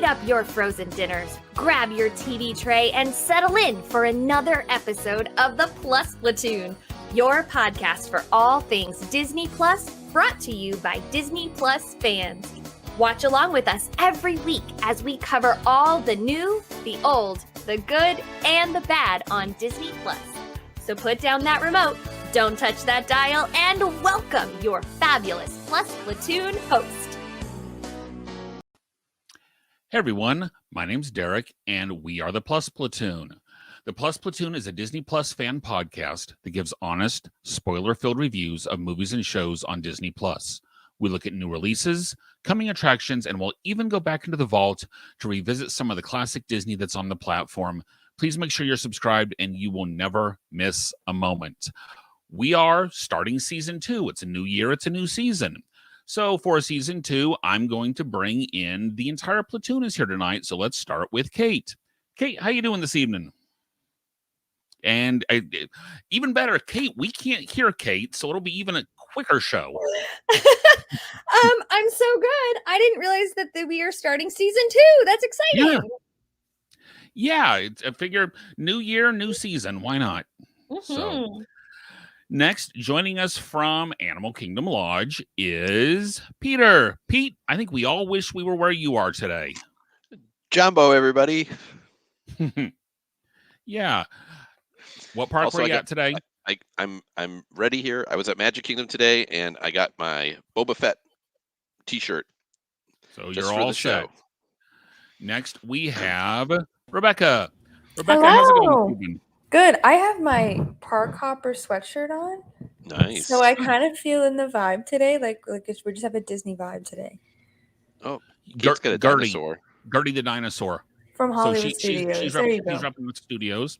up your frozen dinners, grab your TV tray, and settle in for another episode of the Plus Platoon, your podcast for all things Disney Plus, brought to you by Disney Plus fans. Watch along with us every week as we cover all the new, the old, the good, and the bad on Disney Plus. So put down that remote, don't touch that dial, and welcome your fabulous Plus Platoon host. Hey everyone, my name's Derek, and we are the Plus Platoon. The Plus Platoon is a Disney Plus fan podcast that gives honest, spoiler-filled reviews of movies and shows on Disney Plus. We look at new releases, coming attractions, and we'll even go back into the vault to revisit some of the classic Disney that's on the platform. Please make sure you're subscribed, and you will never miss a moment. We are starting season 2. It's a new year, it's a new season. So for season 2, I'm going to bring in the entire platoon is here tonight. So let's start with Kate. Kate, how you doing this evening? And even better, Kate, we can't hear Kate, so it'll be even a quicker show. I'm so good. I didn't realize that we are starting season 2. That's exciting. Yeah, I figure new year, new season. Why not? Mm-hmm. So next, joining us from Animal Kingdom Lodge is Peter. Pete, I think we all wish we were where you are today. Jumbo, everybody. Yeah. What park were you at today? I'm ready here. I was at Magic Kingdom today, and I got my Boba Fett T-shirt. So you're all set. Next, we have Rebecca. Rebecca, how's it going? Good. I have my Park Hopper sweatshirt on. Nice. So I kind of feel in the vibe today, like we just have a Disney vibe today. Oh, Kate's got a dinosaur. Gertie the dinosaur. From Hollywood Studios. She's up in the studios.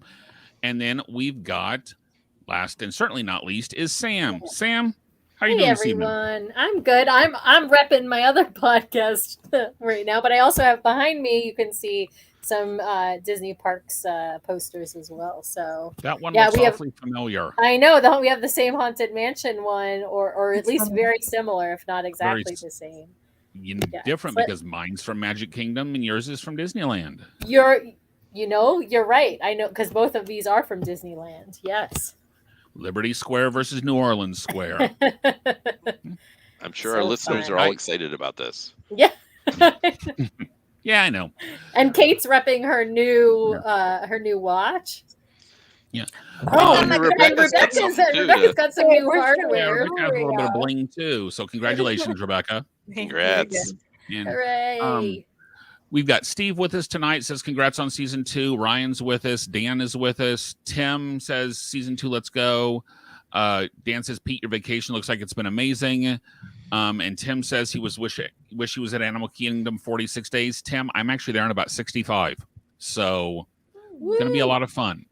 And then we've got, last and certainly not least, is Sam. Sam, how are you doing this evening? Hey, everyone. I'm good. I'm repping my other podcast right now, but I also have behind me, you can see some Disney Parks posters as well. So that one looks awfully familiar. I know. We have the same Haunted Mansion one, or at least very similar, if not exactly the same. Different because mine's from Magic Kingdom and yours is from Disneyland. You're right. I know, because both of these are from Disneyland. Yes. Liberty Square versus New Orleans Square. I'm sure our listeners are all excited about this. Yeah. Yeah, I know. And Kate's repping her new watch. Yeah. And Rebecca's got some new hardware. Yeah, Rebecca has a little bit of bling too. So congratulations, Rebecca. Congrats. And, hooray. We've got Steve with us tonight. Says congrats on season 2. Ryan's with us. Dan is with us. Tim says season 2, let's go. Dan says, Pete, your vacation looks like it's been amazing. And Tim says he wish he was at Animal Kingdom 46 days. Tim, I'm actually there in about 65. So it's going to be a lot of fun.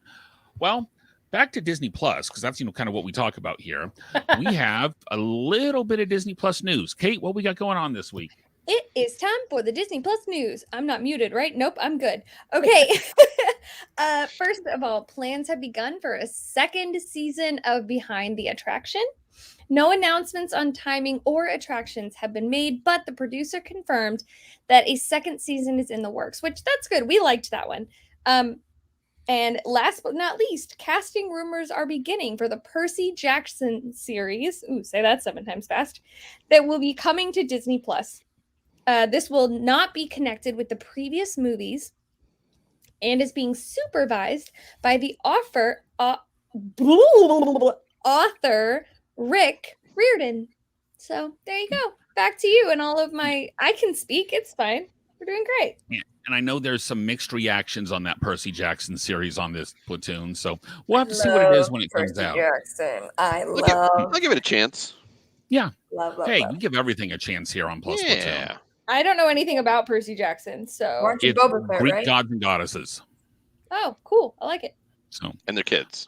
Well, back to Disney Plus, because that's kind of what we talk about here. We have a little bit of Disney Plus news. Kate, what we got going on this week? It is time for the Disney Plus news. I'm not muted, right? Nope, I'm good. Okay. First of all, plans have begun for a second season of Behind the Attraction. No announcements on timing or attractions have been made, but the producer confirmed that a second season is in the works, which that's good. We liked that one. And last but not least, casting rumors are beginning for the Percy Jackson series. Ooh, say that 7 times fast. That will be coming to Disney Plus. This will not be connected with the previous movies and is being supervised by the author Rick Riordan. So there you go. Back to you and all of my... I can speak. It's fine. We're doing great. Yeah. And I know there's some mixed reactions on that Percy Jackson series on this platoon. So we'll have to see what it is when it comes out. Jackson. I'll give it a chance. Yeah. Love, we love. give everything a chance here on Plus Platoon. I don't know anything about Percy Jackson, so it's Boba Fett, Greek right? gods and goddesses. Oh, cool. I like it. So and their kids.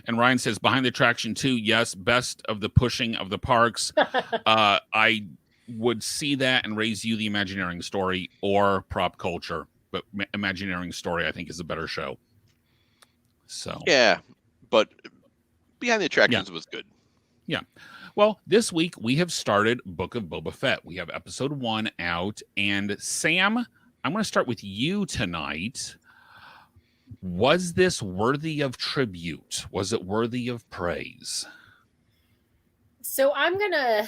And Ryan says Behind the Attraction 2, yes, best of the pushing of the parks. I would see that and raise you the Imagineering Story or Prop Culture, but Imagineering Story I think is a better show. So yeah, but Behind the Attractions was good. Yeah. Well, this week we have started Book of Boba Fett. We have episode 1 out. And Sam, I'm going to start with you tonight. Was this worthy of tribute? Was it worthy of praise? So I'm gonna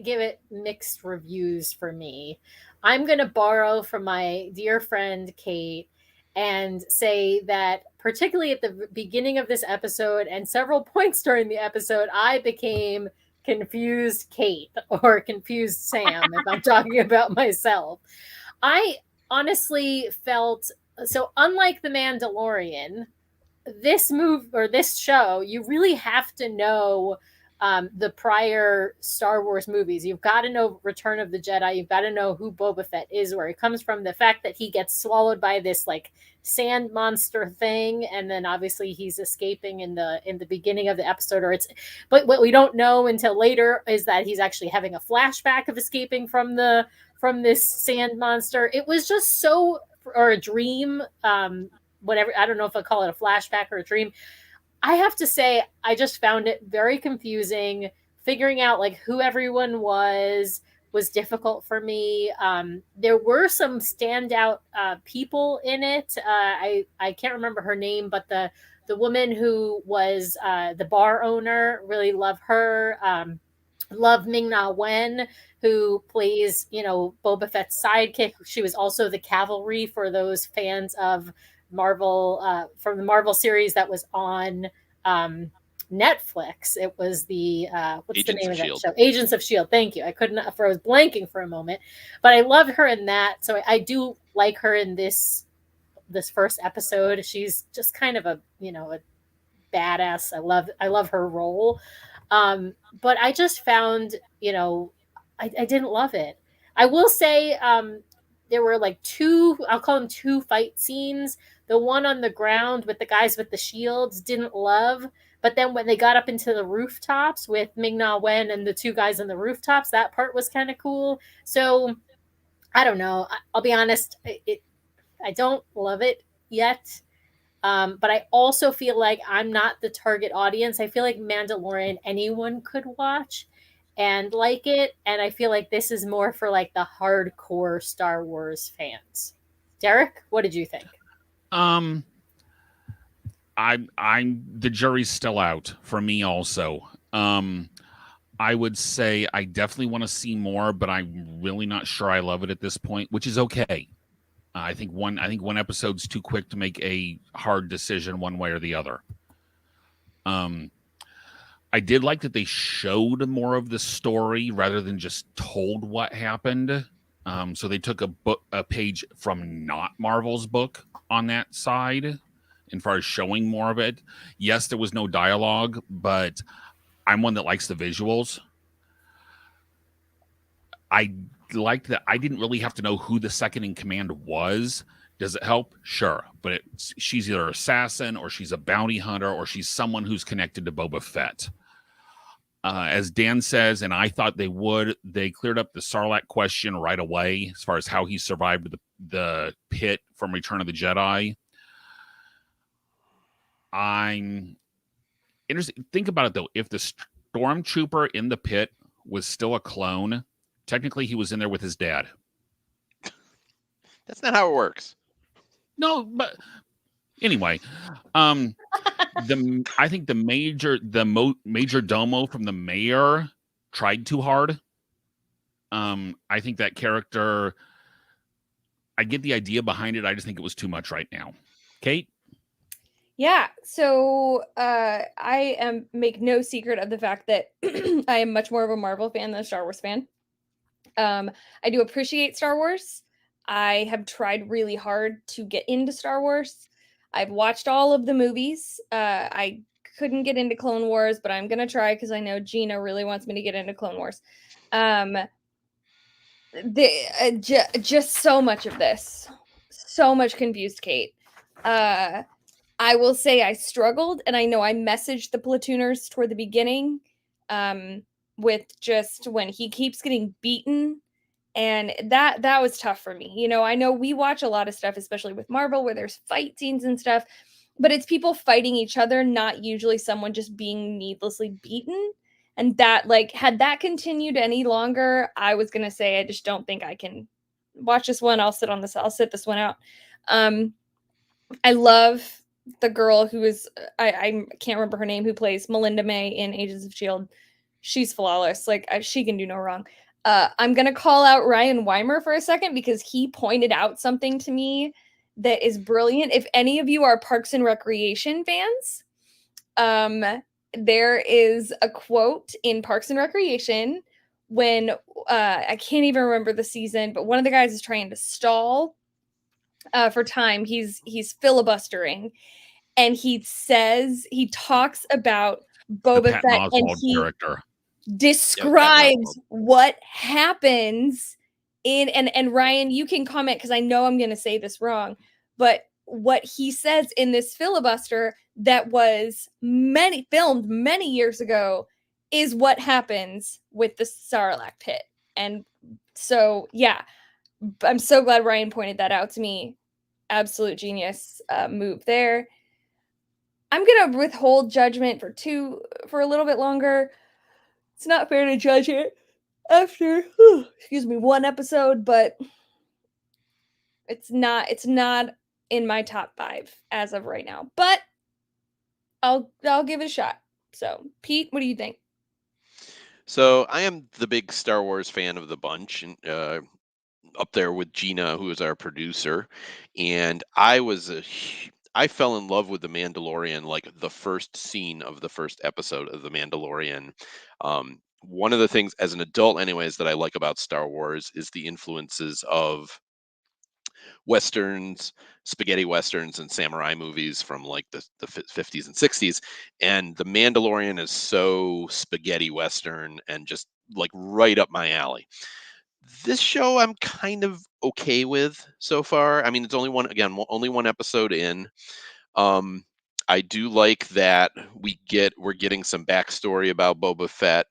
give it mixed reviews for me. I'm gonna borrow from my dear friend Kate and say that particularly at the beginning of this episode and several points during the episode, I became confused Kate or confused Sam if I'm talking about myself. I honestly felt so unlike The Mandalorian, this show, you really have to know the prior Star Wars movies. You've got to know Return of the Jedi. You've got to know who Boba Fett is, where he comes from, the fact that he gets swallowed by this like sand monster thing, and then obviously he's escaping in the beginning of the episode. But what we don't know until later is that he's actually having a flashback of escaping from this sand monster. It was just so, or a dream. Whatever, I don't know if I call it a flashback or a dream. I have to say, I just found it very confusing. Figuring out like who everyone was difficult for me. There were some standout people in it. I can't remember her name, but the woman who was the bar owner, really love her. Love Ming-Na Wen, who plays, Boba Fett's sidekick. She was also the cavalry for those fans of Marvel, from the Marvel series that was on Netflix. It was the what's Agents the name of of that Shield. show? Agents of Shield. Thank you. I was blanking for a moment, but I love her in that. So I do like her in this first episode. She's just kind of a badass. I love her role. But I just found, I didn't love it. I will say there were like I'll call them two fight scenes. The one on the ground with the guys with the shields, didn't love. But then when they got up into the rooftops with Ming-Na Wen and the two guys on the rooftops, that part was kind of cool. So I don't know. I'll be honest. I don't love it yet. But I also feel like I'm not the target audience. I feel like Mandalorian anyone could watch and like it. And I feel like this is more for like the hardcore Star Wars fans. Derek, what did you think? I'm the jury's still out for me also. I would say I definitely want to see more, but I'm really not sure I love it at this point, which is okay. I think one episode's too quick to make a hard decision one way or the other. I did like that they showed more of the story rather than just told what happened. So they took a page from not Marvel's book on that side, as far as showing more of it. Yes, there was no dialogue, but I'm one that likes the visuals. I liked that I didn't really have to know who the second in command was. Does it help? Sure. But she's either an assassin or she's a bounty hunter or she's someone who's connected to Boba Fett. As Dan says, and I thought they cleared up the Sarlacc question right away as far as how he survived the pit from Return of the Jedi. I'm interested. Think about it, though. If the stormtrooper in the pit was still a clone, technically he was in there with his dad. That's not how it works. No, but anyway, I think the major domo from the mayor tried too hard. I think that character, I get the idea behind it. I just think it was too much right now. Kate? Yeah, so I make no secret of the fact that I am much more of a Marvel fan than a Star Wars fan. I do appreciate Star Wars. I have tried really hard to get into Star Wars. I've watched all of the movies. I couldn't get into Clone Wars, but I'm going to try because I know Gina really wants me to get into Clone Wars. Just so much of this. So much confused Kate. I will say I struggled, and I know I messaged the platooners toward the beginning with just when he keeps getting beaten, and that was tough for me. I know we watch a lot of stuff, especially with Marvel, where there's fight scenes and stuff, but it's people fighting each other, not usually someone just being needlessly beaten. And that, like, had that continued any longer, I was gonna say I just don't think I can watch this one. I'll sit this one out. I love the girl who is I can't remember her name, who plays Melinda May in Agents of Shield. She's flawless. Like, she can do no wrong. I'm gonna call out Ryan Weimer for a second because he pointed out something to me that is brilliant. If any of you are Parks and Recreation fans, there is a quote in Parks and Recreation when I can't even remember the season, but one of the guys is trying to stall for time. He's filibustering, and he talks about The Boba Patton Fett, and Oswalt he character. describes what happens in, and Ryan, you can comment because I know I'm going to say this wrong, but what he says in this filibuster that was filmed many years ago is what happens with the Sarlacc pit. And so, yeah, I'm so glad Ryan pointed that out to me. Absolute genius move there. I'm gonna withhold judgment for a little bit longer. It's not fair to judge it after one episode, but it's not in my top 5 as of right now. But I'll give it a shot. So, Pete, what do you think? So I am the big Star Wars fan of the bunch, and up there with Gina, who is our producer. And I fell in love with the Mandalorian like the first scene of the first episode of the Mandalorian. One of the things as an adult, anyways, that I like about Star Wars is the influences of westerns, spaghetti westerns, and samurai movies from like the 50s and 60s. And the Mandalorian is so spaghetti western and just like right up my alley. This show I'm kind of okay with so far. I mean, it's only one episode in. Um, I do like that we're getting some backstory about Boba Fett.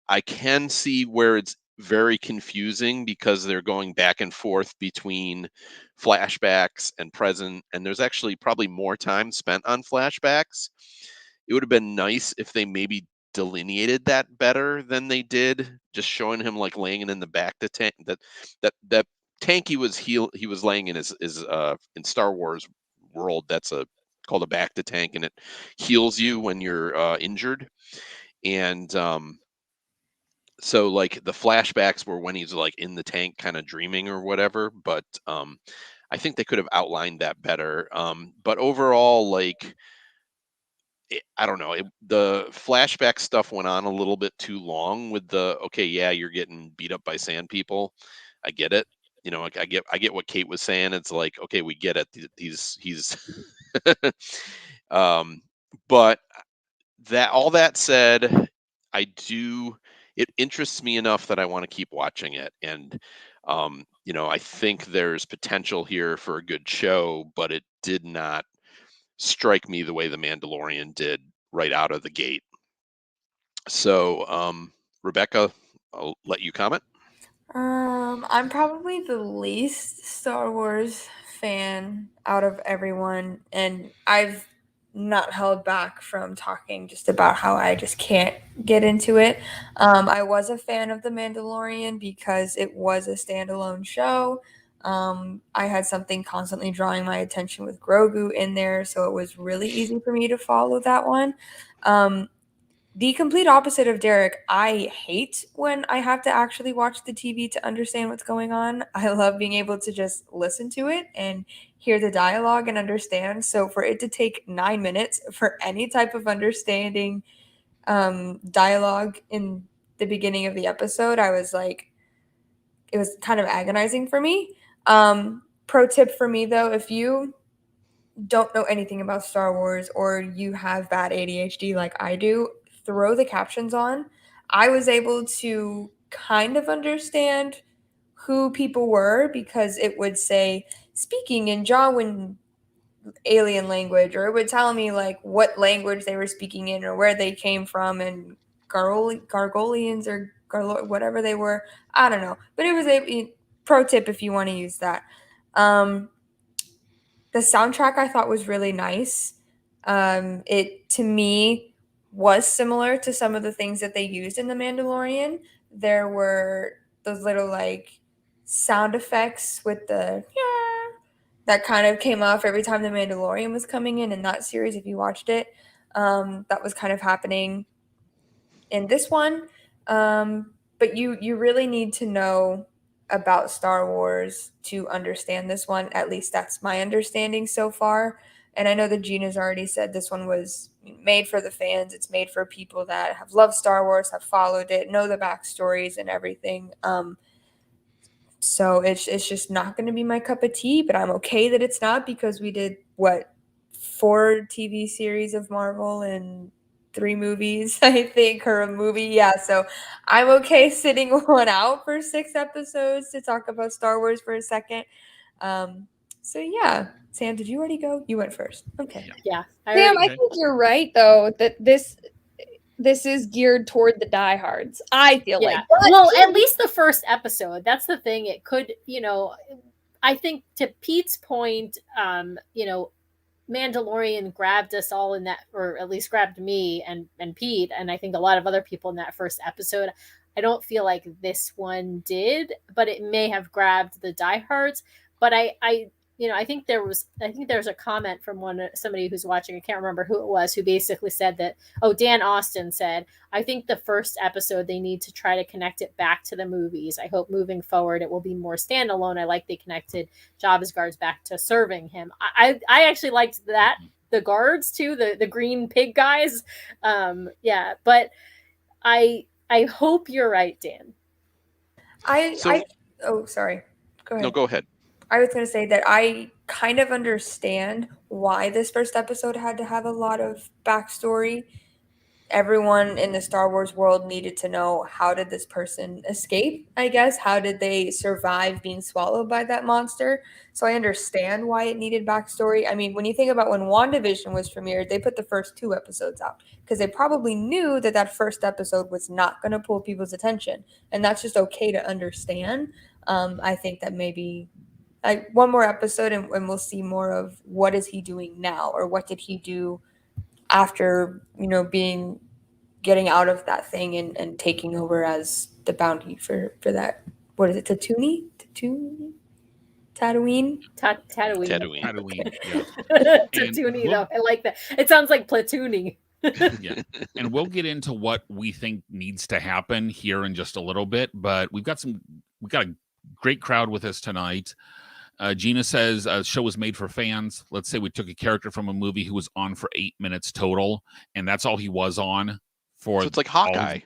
I can see where it's very confusing because they're going back and forth between flashbacks and present, and there's actually probably more time spent on flashbacks. It would have been nice if they maybe delineated that better than they did, just showing him like laying in the back the tank that tank he was laying in is in Star Wars world, that's a called a back to tank, and it heals you when you're injured. And so like the flashbacks were when he's like in the tank kind of dreaming or whatever, but I think they could have outlined that better. But overall, like I don't know, the flashback stuff went on a little bit too long with the okay, yeah, you're getting beat up by sand people. I get it. You know, like, I get what Kate was saying. It's like, okay, we get it. He's um but that all that said, I do it interests me enough that I want to keep watching it. And you know, I think there's potential here for a good show, but it did not strike me the way The Mandalorian did right out of the gate. So, Rebecca, I'll let you comment. I'm probably the least Star Wars fan out of everyone, and I've not held back from talking just about how I just can't get into it. I was a fan of The Mandalorian because it was a standalone show. I had something constantly drawing my attention with Grogu in there, so it was really easy for me to follow that one. The complete opposite of Derek, I hate when I have to actually watch the TV to understand what's going on. I love being able to just listen to it and hear the dialogue and understand. So for it to take 9 minutes for any type of understanding dialogue in the beginning of the episode, I was like, it was kind of agonizing for me. Pro tip for me though, if you don't know anything about Star Wars or you have bad ADHD like I do, throw the captions on. I was able to kind of understand who people were because it would say speaking in Jawan alien language, or it would tell me like what language they were speaking in or where they came from, and Gargolians or whatever they were. I don't know. But it was a pro tip if you want to use that. The soundtrack I thought was really nice. It to me was similar to some of the things that they used in The Mandalorian. There were those little like sound effects with the yeah that kind of came off every time The Mandalorian was coming in that series. If you watched it, that was kind of happening in this one. But you really need to know about Star Wars to understand this one. At least that's my understanding so far. And I know that Gina's already said this one was made for the fans. It's made for people that have loved Star Wars, have followed it, know the backstories and everything. So it's just not going to be my cup of tea, but I'm okay that it's not, because we did what, 4 TV series of Marvel and 3 movies, I think, or a movie. Yeah, so I'm okay sitting one out for 6 episodes to talk about Star Wars for a second. So yeah, Sam, did you already go? You went first. Okay. Yeah. Sam, I think you're right though that this is geared toward the diehards. I feel like. But Well, at least the first episode. That's the thing. It could, I think to Pete's point, Mandalorian grabbed us all in that, or at least grabbed me and Pete, and I think a lot of other people in that first episode. I don't feel like this one did, but it may have grabbed the diehards. But I think there's a comment from somebody who's watching. I can't remember who it was, who basically said that. Oh, Dan Austin said, I think the first episode they need to try to connect it back to the movies. I hope moving forward it will be more standalone. I like they connected Jabba's guards back to serving him. I actually liked that, the guards too, the green pig guys. But I hope you're right, Dan. Sorry. Go ahead. No, go ahead. I was going to say that I kind of understand why this first episode had to have a lot of backstory. Everyone in the Star Wars world needed to know, how did this person escape, I guess? How did they survive being swallowed by that monster? So I understand why it needed backstory. I mean, when you think about when WandaVision was premiered, they put the first 2 episodes out because they probably knew that first episode was not going to pull people's attention. And that's just okay to understand. I think that maybe like one more episode and we'll see more of what is he doing now, or what did he do after getting out of that thing and taking over as the bounty for that, what is it, Tatooine? Tatooine. Yeah. Tatooine, though. I like that. It sounds like platooning. Yeah. And we'll get into what we think needs to happen here in just a little bit, but we've got a great crowd with us tonight. Gina says show was made for fans. Let's say we took a character from a movie who was on for 8 minutes total, and that's all he was on for. So it's like Hawkeye.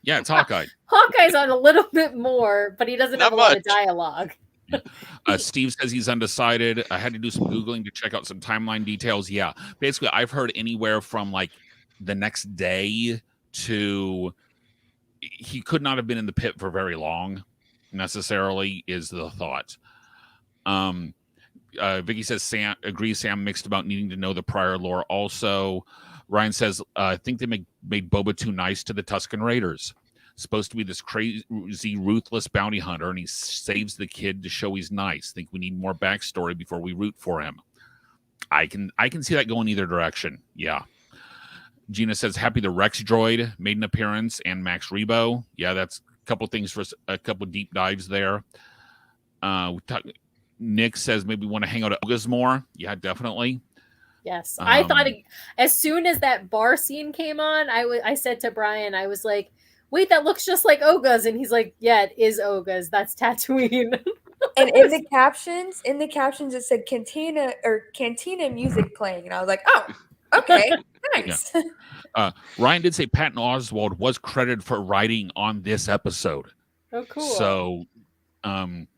Yeah, it's Hawkeye. Hawkeye's on a little bit more, but he doesn't have a lot of dialogue. Steve says he's undecided. I had to do some Googling to check out some timeline details. Yeah, basically, I've heard anywhere from like the next day to he could not have been in the pit for very long, necessarily, is the thought. Vicky says Sam mixed about needing to know the prior lore. Also, Ryan says I think they made Boba too nice to the Tusken Raiders. Supposed to be this crazy, ruthless bounty hunter, and he saves the kid to show he's nice. Think we need more backstory before we root for him. I can see that going either direction. Yeah. Gina says happy the Rex droid made an appearance and Max Rebo. Yeah, that's a couple things for a couple deep dives there. Nick says maybe we want to hang out at Oga's more. Yeah, definitely. Yes. I thought as soon as that bar scene came on, I said to Brian, I was like, wait, that looks just like Oga's. And he's like, yeah, it is Oga's. That's Tatooine. And in the captions, it said cantina music playing. And I was like, oh, okay, nice. Yeah. Ryan did say Patton Oswalt was credited for writing on this episode. Oh, cool. So, and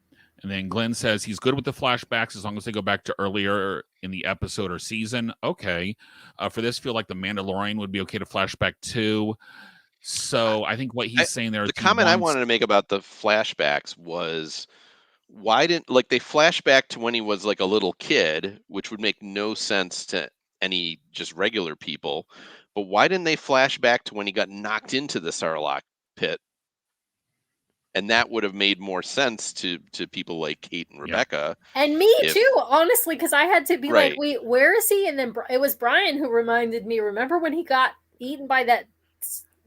then Glenn says he's good with the flashbacks as long as they go back to earlier in the episode or season. Okay. For this, feel like the Mandalorian would be okay to flashback too. So I think what he's saying there. The comment I wanted to make about the flashbacks was, why didn't they flash back to when he was like a little kid, which would make no sense to any just regular people. But why didn't they flash back to when he got knocked into the Sarlacc pit? And that would have made more sense to people like Kate and Rebecca. And me too, honestly, because I had to be like, wait, where is he? And then it was Brian who reminded me, remember when he got eaten by that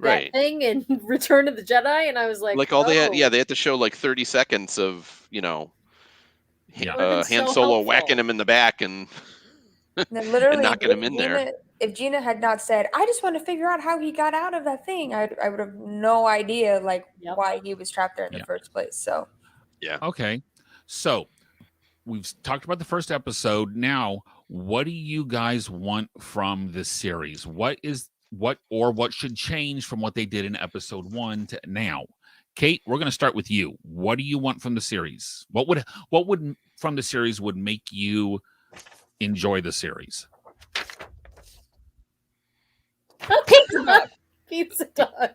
Right. thing in Return of the Jedi, and I was like all they oh, had to show like 30 seconds of, that would have been Han so Solo helpful. whacking him in the back and And literally, knocking him in there. if Gina had not said, "I just want to figure out how he got out of that thing," I would have no idea like Yep. why he was trapped there in the Yeah. first place. So Yeah. Okay. So we've talked about the first episode. Now, what do you guys want from this series? What should change from what they did in episode 1 to now? Kate, we're going to start with you. What do you want from the series? What would from the series would make you enjoy the series? Pizza dog. Pizza Dog.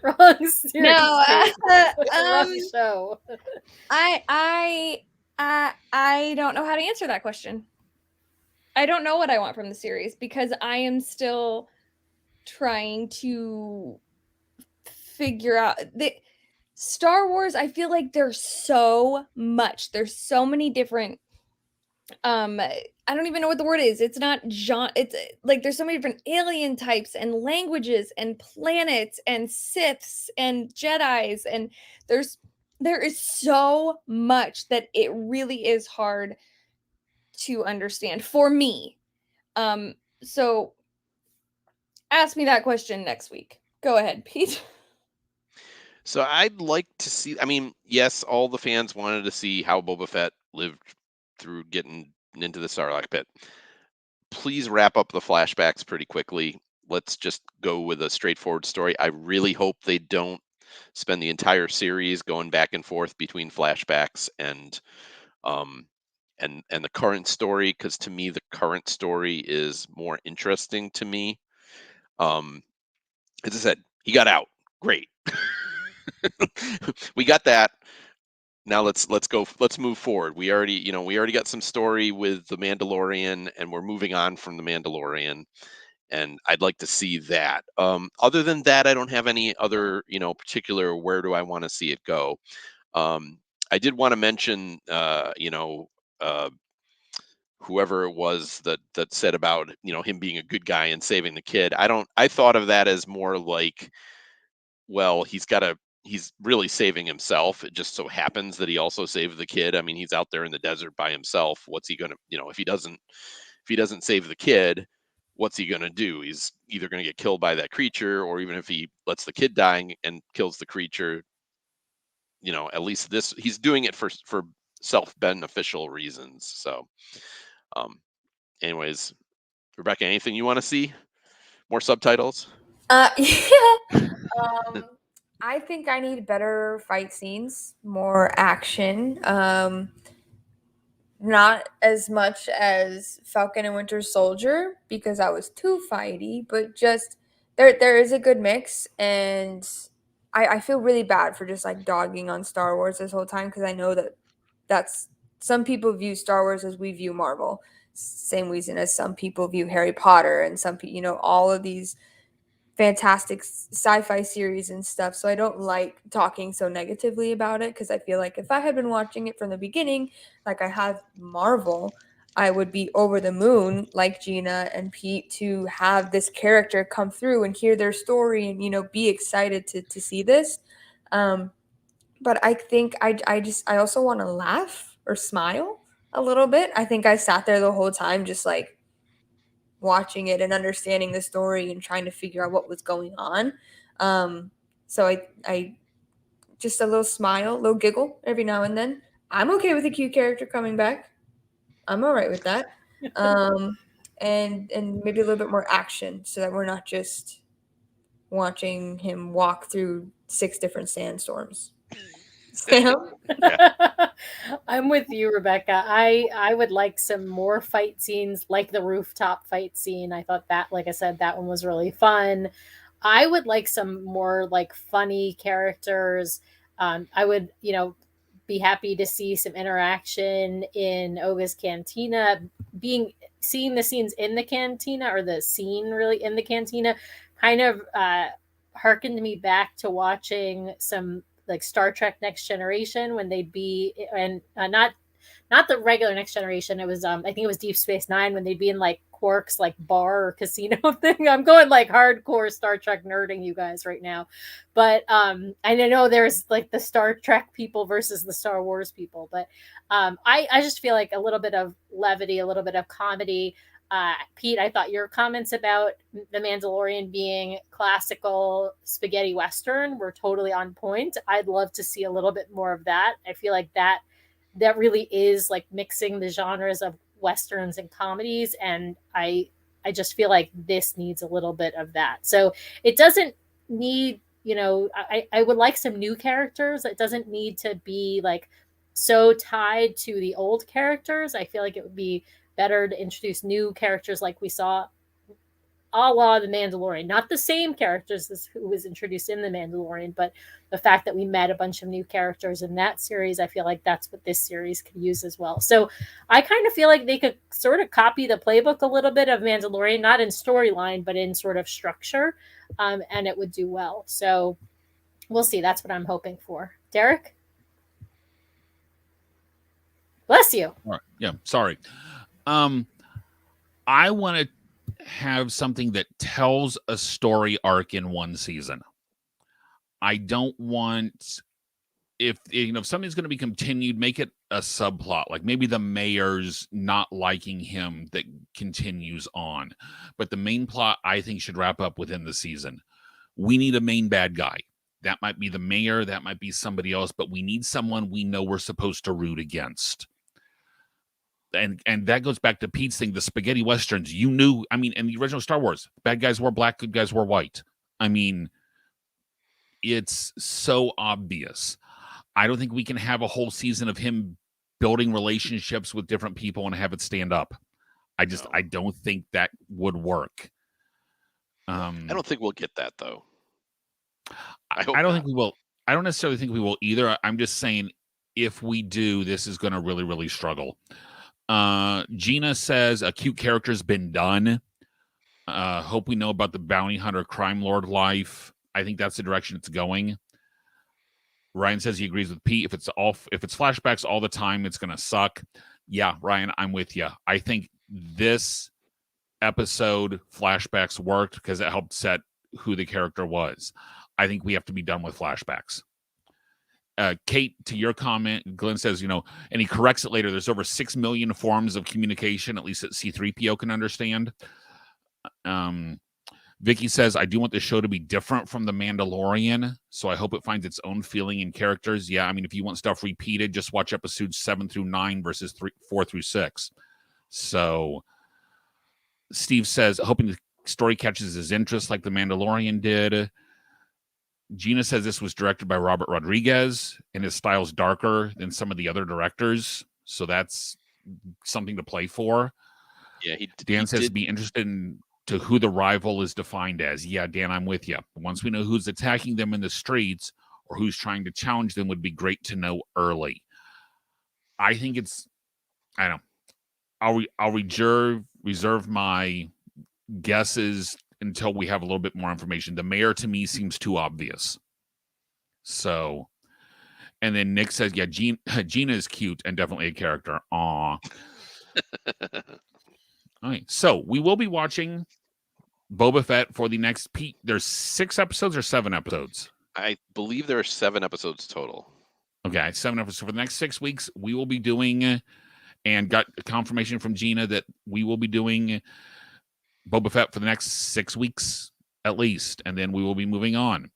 Wrong series. No, wrong show. I don't know how to answer that question. I don't know what I want from the series because I am still trying to figure out the Star Wars. I feel like there's so much. There's so many different I don't even know what the word is. It's not genre. It's like there's so many different alien types and languages and planets and Siths and Jedis and there is so much that it really is hard to understand for me. So ask me that question next week. Go ahead, Pete. So I'd like to see. I mean, yes, all the fans wanted to see how Boba Fett lived through getting into the Sarlacc pit. Please wrap up the flashbacks pretty quickly. Let's just go with a straightforward story. I really hope they don't spend the entire series going back and forth between flashbacks and the current story, because to me the current story is more interesting to me. As I said, he got out. Great. We got that. Now let's go. Let's move forward. We already got some story with the Mandalorian, and we're moving on from the Mandalorian. And I'd like to see that. Other than that, I don't have any other particular where do I want to see it go. I did want to mention whoever it was that said about him being a good guy and saving the kid. I thought of that as more like, well, he's really saving himself. It just so happens that he also saved the kid. I mean, he's out there in the desert by himself. What's he gonna, if he doesn't save the kid, what's he gonna do? He's either gonna get killed by that creature, or even if he lets the kid die and kills the creature, at least he's doing it for self-beneficial reasons. So, anyways, Rebecca, anything you want to see? More subtitles? yeah. I think I need better fight scenes, more action. Not as much as Falcon and Winter Soldier because that was too fighty, but just there is a good mix, and I feel really bad for just like dogging on Star Wars this whole time because I know that's some people view Star Wars as we view Marvel, same reason as some people view Harry Potter and some people all of these fantastic sci-fi series and stuff. So I don't like talking so negatively about it because I feel like if I had been watching it from the beginning, like I have Marvel, I would be over the moon, like Gina and Pete, to have this character come through and hear their story and be excited to see this. But I think I also want to laugh or smile a little bit. I think I sat there the whole time just like watching it and understanding the story and trying to figure out what was going on. So I just a little smile, a little giggle every now and then. I'm okay with a cute character coming back. I'm all right with that. And maybe a little bit more action so that we're not just watching him walk through 6 different sandstorms. Sam? I'm with you, Rebecca. I would like some more fight scenes, like the rooftop fight scene. I thought that, like I said, that one was really fun. I would like some more like funny characters. I would, be happy to see some interaction in Oga's cantina. Seeing the scenes in the cantina, or the scene really in the cantina, kind of harkened me back to watching some like Star Trek Next Generation when they'd be, and not the regular Next Generation. It was I think it was Deep Space Nine when they'd be in like Quark's like bar or casino thing. I'm going like hardcore Star Trek nerding you guys right now. But and I know there's like the Star Trek people versus the Star Wars people, but I just feel like a little bit of levity, a little bit of comedy. Pete, I thought your comments about The Mandalorian being classical spaghetti Western were totally on point. I'd love to see a little bit more of that. I feel like that really is like mixing the genres of Westerns and comedies. And I just feel like this needs a little bit of that. So it doesn't need, I would like some new characters. It doesn't need to be like so tied to the old characters. I feel like it would be better to introduce new characters like we saw a la The Mandalorian. Not the same characters as who was introduced in The Mandalorian, but the fact that we met a bunch of new characters in that series, I feel like that's what this series could use as well. So I kind of feel like they could sort of copy the playbook a little bit of Mandalorian, not in storyline, but in sort of structure, and it would do well. So we'll see. That's what I'm hoping for. Derek? Bless you. All right. Yeah, sorry. I want to have something that tells a story arc in one season. I don't want, if something's going to be continued, make it a subplot, like maybe the mayor's not liking him that continues on. But the main plot, I think, should wrap up within the season. We need a main bad guy. That might be the mayor, that might be somebody else, but we need someone we know we're supposed to root against. And that goes back to Pete's thing, the spaghetti westerns. You knew, I mean, in the original Star Wars, bad guys were black, good guys were white. I mean, it's so obvious. I don't think we can have a whole season of him building relationships with different people and have it stand up. I don't think that would work. I don't think we'll get that, though. I don't think we will. I don't necessarily think we will either. I'm just saying, if we do, this is going to really, really struggle. Gina says a cute character's been done. Hope we know about the bounty hunter crime lord life. I think that's the direction it's going. Ryan says he agrees with Pete. If it's flashbacks all the time, it's gonna suck. Yeah, Ryan, I'm with you. I think this episode flashbacks worked because it helped set who the character was. I think we have to be done with flashbacks. Kate, to your comment, Glenn says, and he corrects it later, there's over 6 million forms of communication, at least that C-3PO can understand. Vicky says, I do want the show to be different from The Mandalorian, so I hope it finds its own feeling and characters. Yeah, I mean, if you want stuff repeated, just watch episodes 7 through 9 versus 4 through 6. So Steve says, hoping the story catches his interest like The Mandalorian did. Gina says this was directed by Robert Rodriguez, and his style's darker than some of the other directors, so that's something to play for. Yeah, Dan says be interested in to who the rival is defined as. Yeah, Dan, I'm with you. Once we know who's attacking them in the streets or who's trying to challenge them, would be great to know early. I think I don't know. I'll reserve my guesses until we have a little bit more information. The mayor to me seems too obvious. So, and then Nick says, yeah, Gina is cute and definitely a character. Aw. All right. So we will be watching Boba Fett for the next Pete. There's 6 episodes or 7 episodes? I believe there are 7 episodes total. Okay, 7 episodes. So for the next 6 weeks, we will be doing, and got confirmation from Gina that we will be doing Boba Fett for the next 6 weeks at least, and then we will be moving on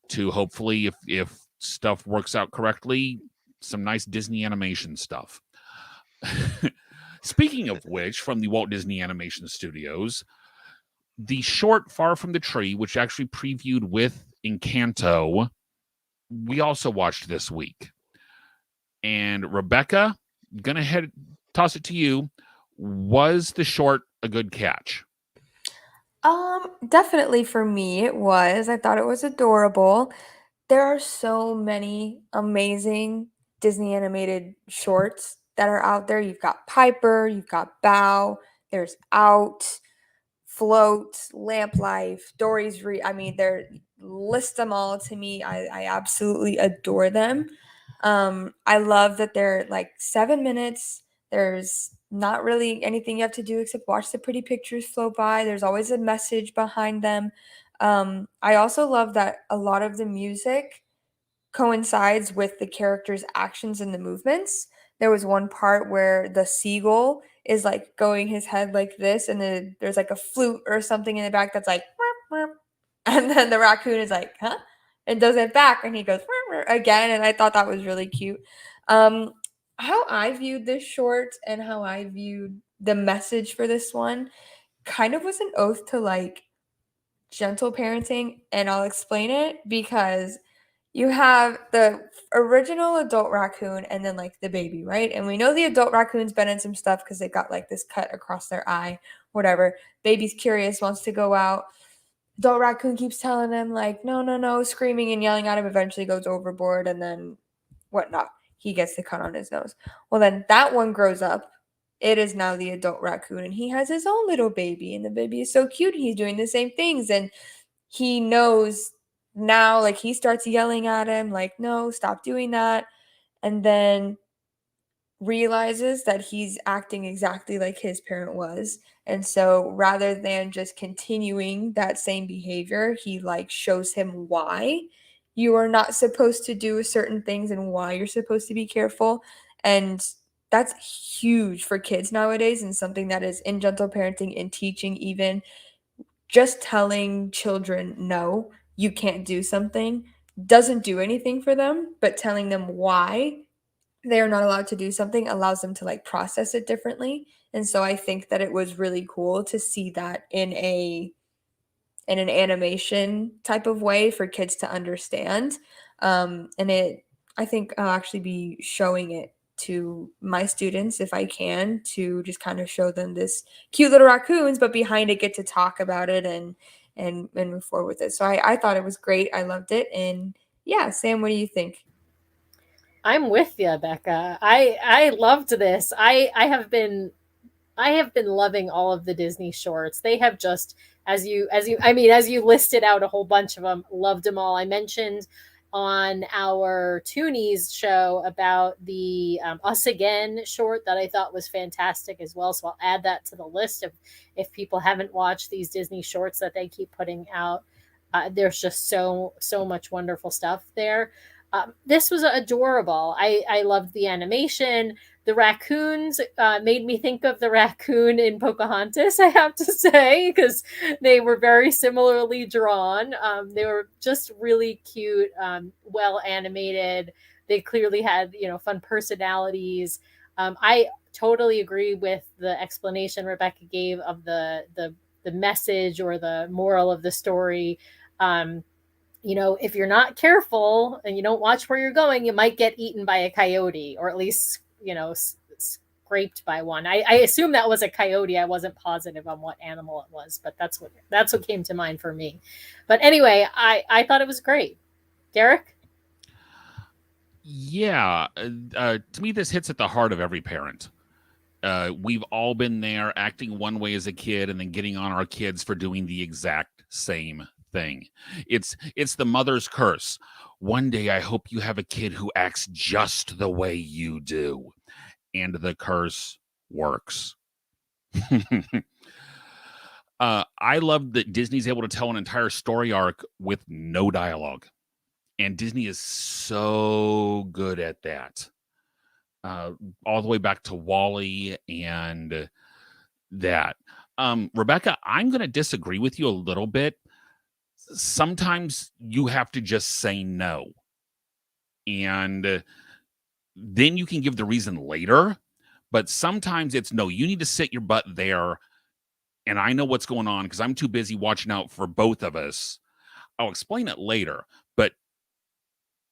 to hopefully, if stuff works out correctly, some nice Disney animation stuff. Speaking of which, from the Walt Disney Animation Studios, the short Far From the Tree, which actually previewed with Encanto, we also watched this week. And Rebecca, gonna toss it to you. Was the short a good catch? Definitely for me it was. I thought it was adorable. There are so many amazing Disney animated shorts that are out there. You've got Piper, you've got Bow, there's Out, Float, Lamp Life, Dory's I mean, list them all to me. I absolutely adore them. I love that they're like 7 minutes. There's not really anything you have to do except watch the pretty pictures flow by. There's always a message behind them. I also love that a lot of the music coincides with the characters' actions and the movements. There was one part where the seagull is like going his head like this, and then there's like a flute or something in the back that's like, "Meow, meow." And then the raccoon is like, huh? And does it back, and he goes "Meow, meow," again. And I thought that was really cute. Um, how I viewed this short and how I viewed the message for this one kind of was an oath to like gentle parenting, and I'll explain it because you have the original adult raccoon and then like the baby, right? And we know the adult raccoon's been in some stuff because they got like this cut across their eye, whatever. Baby's curious, wants to go out. Adult raccoon keeps telling him like, no, no, no, screaming and yelling at him, eventually goes overboard and then whatnot. He gets the cut on his nose. Well, then that one grows up. It is now the adult raccoon and he has his own little baby and the baby is so cute and he's doing the same things and he knows now, like he starts yelling at him like, no, stop doing that, and then realizes that he's acting exactly like his parent was. And so rather than just continuing that same behavior, he like shows him why you are not supposed to do certain things and why you're supposed to be careful. And that's huge for kids nowadays and something that is in gentle parenting and teaching. Even just telling children no, you can't do something doesn't do anything for them, but telling them why they are not allowed to do something allows them to like process it differently. And so I think that it was really cool to see that in an animation type of way for kids to understand. And it, I think I'll actually be showing it to my students if I can, to just kind of show them this cute little raccoons, but behind it get to talk about it and move forward with it. So I thought it was great. I loved it. And yeah, Sam, what do you think? I'm with you, Becca. I loved this. I have been loving all of the Disney shorts. They have just, as you listed out a whole bunch of them, loved them all. I mentioned on our Toonies show about the Us Again short that I thought was fantastic as well. So I'll add that to the list of if people haven't watched these Disney shorts that they keep putting out. There's just so much wonderful stuff there. This was adorable. I loved the animation. The raccoons made me think of the raccoon in Pocahontas, I have to say, because they were very similarly drawn. They were just really cute, well animated. They clearly had, fun personalities. I totally agree with the explanation Rebecca gave of the message or the moral of the story. If you're not careful and you don't watch where you're going, you might get eaten by a coyote, or at least, scraped by one. I assume that was a coyote. I wasn't positive on what animal it was, but that's what came to mind for me. But anyway, I thought it was great. Derek? Yeah, to me, this hits at the heart of every parent. We've all been there, acting one way as a kid and then getting on our kids for doing the exact same thing. It's the mother's curse. One day I hope you have a kid who acts just the way you do. And the curse works. I love that Disney's able to tell an entire story arc with no dialogue. And Disney is so good at that. All the way back to Wall-E and that. Rebecca, I'm going to disagree with you a little bit. Sometimes you have to just say no. And then you can give the reason later. But sometimes it's no, you need to sit your butt there. And I know what's going on because I'm too busy watching out for both of us. I'll explain it later. But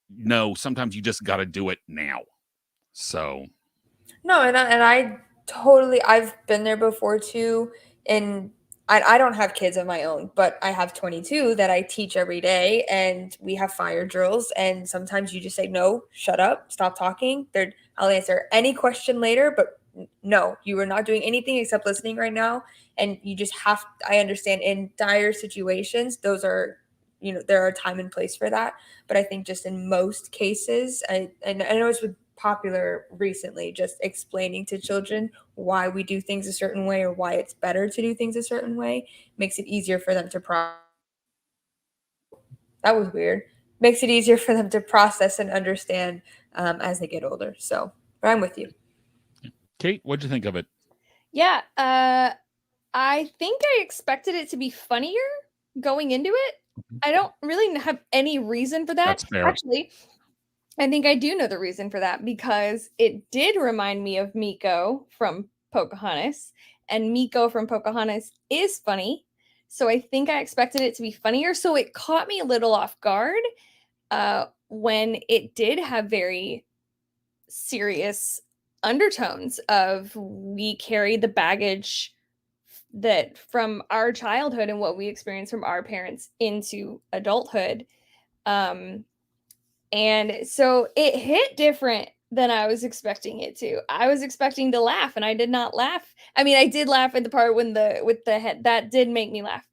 no, sometimes you just got to do it now. So. No, and I totally, I've been there before too. And I don't have kids of my own, but I have 22 that I teach every day, and we have fire drills. And sometimes you just say, no, shut up, stop talking. I'll answer any question later, but no, you are not doing anything except listening right now. And you just have, I understand in dire situations, those are, there are time and place for that. But I think just in most cases, I know it's with popular recently, just explaining to children why we do things a certain way or why it's better to do things a certain way makes it easier for them to that was weird. Makes it easier for them to process and understand as they get older. So, but I'm with you. Kate, what'd you think of it? Yeah, I think I expected it to be funnier going into it. I don't really have any reason for that. That's fair. Actually, I think I do know the reason for that because it did remind me of Miko from Pocahontas, and Miko from Pocahontas is funny. So I think I expected it to be funnier. So it caught me a little off guard when it did have very serious undertones of we carry the baggage that from our childhood and what we experienced from our parents into adulthood. And so it hit different than I was expecting it to. I was expecting to laugh and I did not laugh. I mean, I did laugh at the part when with the head that did make me laugh.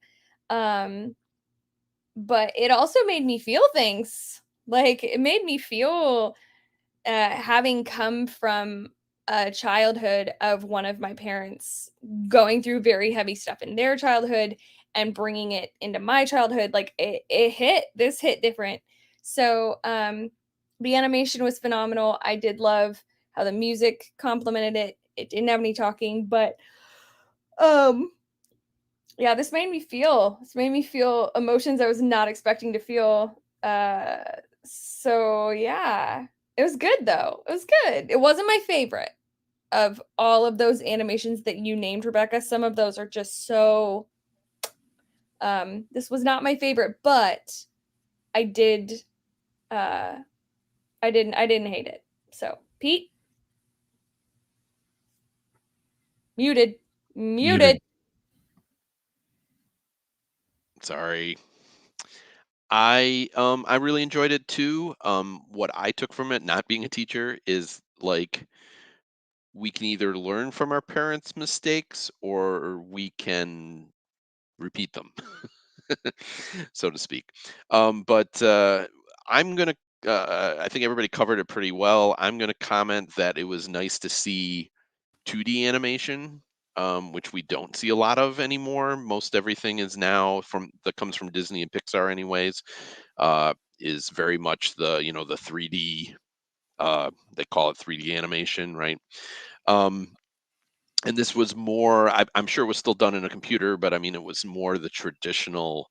But it also made me feel things. Like it made me feel having come from a childhood of one of my parents going through very heavy stuff in their childhood and bringing it into my childhood, like it hit different. So the animation was phenomenal. I did love how the music complemented it. It didn't have any talking, but yeah, this made me feel emotions I was not expecting to feel. So yeah, it was good though. It was good. It wasn't my favorite of all of those animations that you named, Rebecca. Some of those are just so this was not my favorite, but I did I didn't hate it. So, Pete? Muted. Sorry. I really enjoyed it too. What I took from it, not being a teacher, is like we can either learn from our parents' mistakes or we can repeat them, so to speak. But I'm gonna. I think everybody covered it pretty well. I'm gonna comment that it was nice to see 2D animation, which we don't see a lot of anymore. Most everything is now from that comes from Disney and Pixar, anyways. Is very much the the 3D. They call it 3D animation, right? Um, and this was more. I'm sure it was still done in a computer, but I mean, it was more the traditional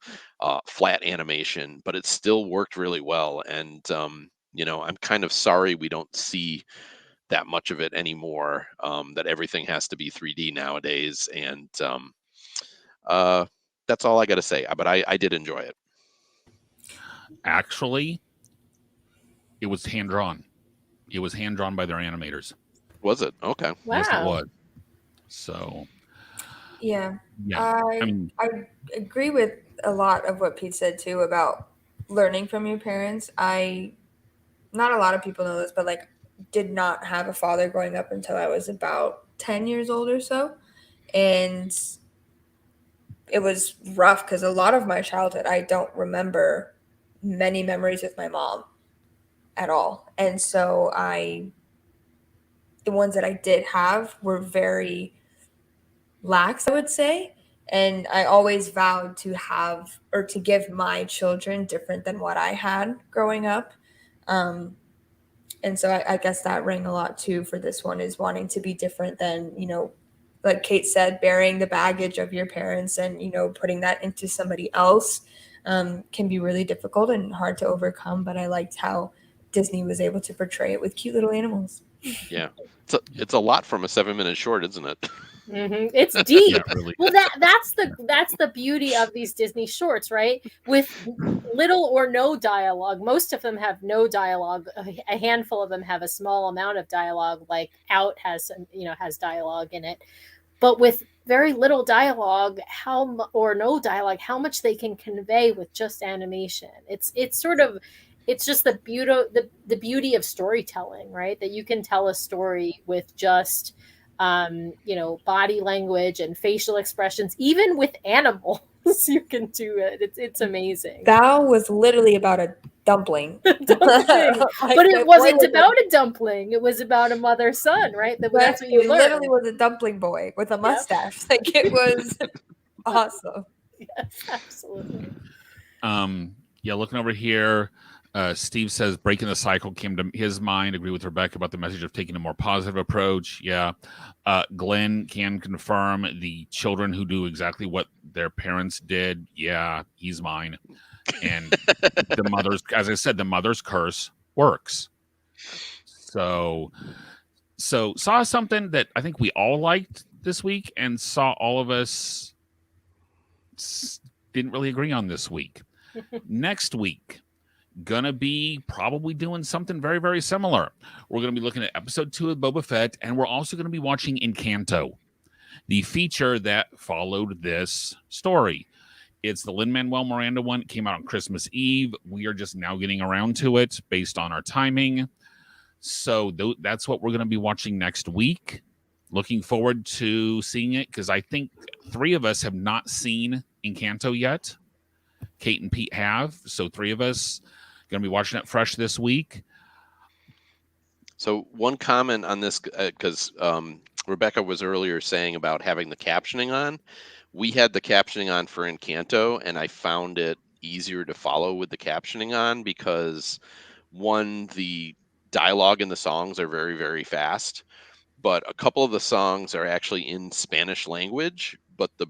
flat animation. But it still worked really well. And I'm kind of sorry we don't see that much of it anymore. That everything has to be 3D nowadays, and uh, that's all I got to say. But I did enjoy it. Actually, it was hand drawn. It was hand drawn by their animators. Was it okay? Wow. Yes, it was. So Yeah. yeah, I agree with a lot of what Pete said too about learning from your parents. Not a lot of people know this, but like did not have a father growing up until I was about 10 years old or so. And it was rough because a lot of my childhood, I don't remember many memories with my mom at all. And so the ones that I did have were very lax, I would say. And I always vowed to have or to give my children different than what I had growing up. And so I guess that rang a lot too for this one is wanting to be different than, like Kate said, bearing the baggage of your parents and, putting that into somebody else can be really difficult and hard to overcome. But I liked how Disney was able to portray it with cute little animals. Yeah, it's a lot from a 7-minute short, isn't it? Mm-hmm. It's deep. yeah, really. Well, that's the beauty of these Disney shorts, right? With little or no dialogue. Most of them have no dialogue. A handful of them have a small amount of dialogue. Like Out has has dialogue in it, but with very little dialogue, or no dialogue, how much they can convey with just animation. It's just the beauty of storytelling, right? That you can tell a story with just body language and facial expressions, even with animals. You can do it. It's amazing. That was literally about a dumpling. Dumpling. Like, But the it boy wasn't was about a dumpling. It was about a mother-son, right? That's what you It learned. literally was a dumpling boy with a mustache. Like, it was awesome. Yes, absolutely. Yeah, looking over here, Steve says breaking the cycle came to his mind. Agree with Rebecca about the message of taking a more positive approach. Yeah. Glenn can confirm the children who do exactly what their parents did. Yeah, he's mine. And the mother's, as I said, the mother's curse works. So saw something that I think we all liked this week, and saw all of us didn't really agree on this week. Next week, gonna be probably doing something very, very similar. We're gonna be looking at episode 2 of Boba Fett, and we're also gonna be watching Encanto, the feature that followed this story. It's the Lin-Manuel Miranda one. It came out on Christmas Eve. We are just now getting around to it based on our timing. So that's what we're going to be watching next week. Looking forward to seeing it, because I think 3 of us have not seen Encanto yet. Kate and Pete have. So 3 of us going to be watching it fresh this week. So one comment on this, because Rebecca was earlier saying about having the captioning on. We had the captioning on for Encanto, and I found it easier to follow with the captioning on because, one, the dialogue in the songs are very, very fast, but a couple of the songs are actually in Spanish language, but the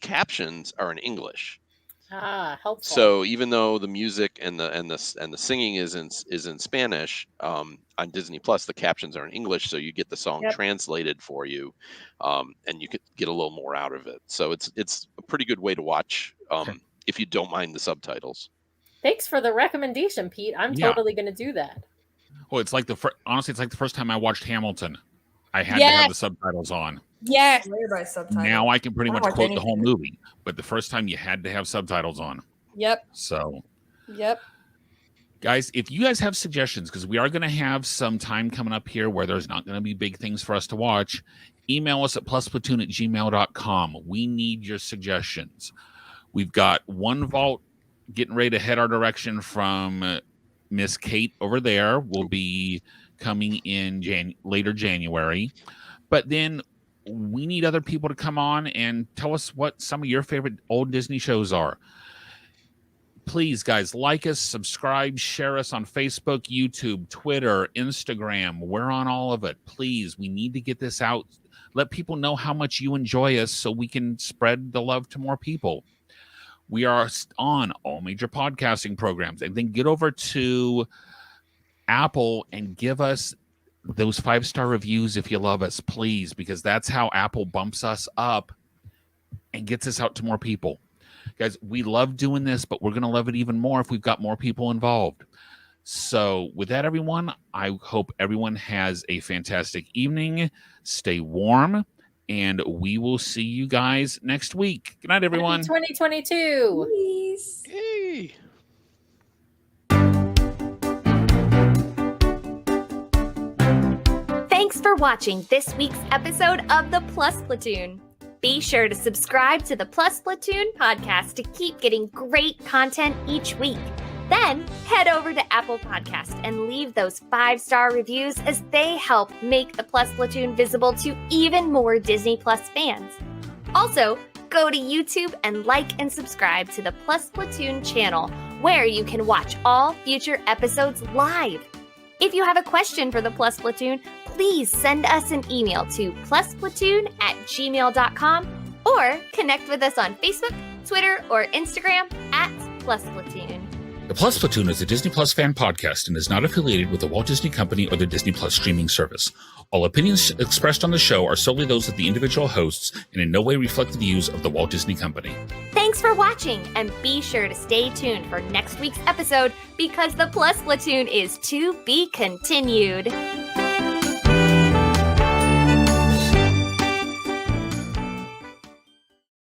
captions are in English. Helpful. So even though the music and the singing is in Spanish, on Disney Plus, the captions are in English, so you get the song translated for you, and you could get a little more out of it. So it's a pretty good way to watch if you don't mind the subtitles. Thanks for the recommendation, Pete. I'm totally going to do that. Well, it's like honestly, it's like the first time I watched Hamilton. I had to have the subtitles on. Yes. Now I can pretty much quote the whole movie, but the first time you had to have subtitles on. Yep. So. Yep. Guys, if you guys have suggestions, because we are going to have some time coming up here where there's not going to be big things for us to watch, email us at plusplatoon@gmail.com. We need your suggestions. We've got one vault getting ready to head our direction from Miss Kate over there. Will be coming in later January. But then we need other people to come on and tell us what some of your favorite old Disney shows are. Please, guys, like us, subscribe, share us on Facebook, YouTube, Twitter, Instagram. We're on all of it. Please, we need to get this out. Let people know how much you enjoy us so we can spread the love to more people. We are on all major podcasting programs. And then get over to Apple and give us those 5-star reviews if you love us, please, because that's how Apple bumps us up and gets us out to more people. Guys, we love doing this, but we're going to love it even more if we've got more people involved. So with that, everyone, I hope everyone has a fantastic evening. Stay warm, and we will see you guys next week. Good night, everyone. Happy 2022. Peace. Hey. Thanks for watching this week's episode of the Plus Platoon. Be sure to subscribe to the Plus Platoon podcast to keep getting great content each week. Then head over to Apple Podcasts and leave those 5-star reviews, as they help make the Plus Platoon visible to even more Disney Plus fans. Also, go to YouTube and like and subscribe to the Plus Platoon channel, where you can watch all future episodes live. If you have a question for the Plus Platoon, please send us an email to plusplatoon@gmail.com or connect with us on Facebook, Twitter, or Instagram @PlusPlatoon. The Plus Platoon is a Disney Plus fan podcast and is not affiliated with the Walt Disney Company or the Disney Plus streaming service. All opinions expressed on the show are solely those of the individual hosts and in no way reflect the views of the Walt Disney Company. Thanks for watching, and be sure to stay tuned for next week's episode, because the Plus Platoon is to be continued.